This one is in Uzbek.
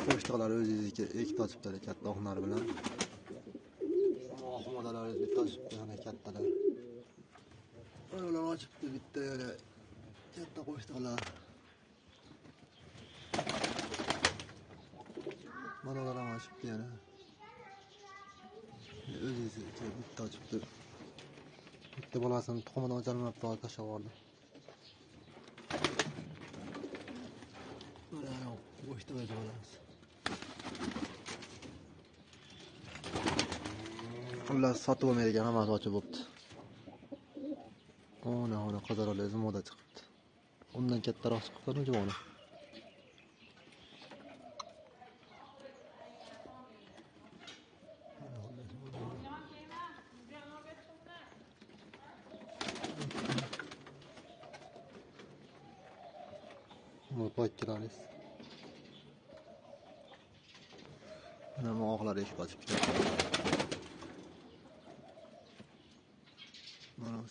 qo'shtiqlar o'zingizniki ekib ochibdilar katta oqlar bilan. Oqmodalar bitta ochibdi, yana kattalar. Ular ochibdi bitta yana katta qo'shtiqlar. Mana ular ham ochibdi yana. O'zingizniki bitta ochibdi. Bitta bolasini tuxumidan ocholmabdi, tashlab yubordi. Mana qo'shtiqlar bo'lamiz. Ular sotib olmaydigan hammasi ochib bo'pti. Ona qidirlar zimoda chiqibdi. Undan kattaroq chiqibdi juvoni. Bu poykilaris. Mana oqlar ekib ochibdi. Mana bu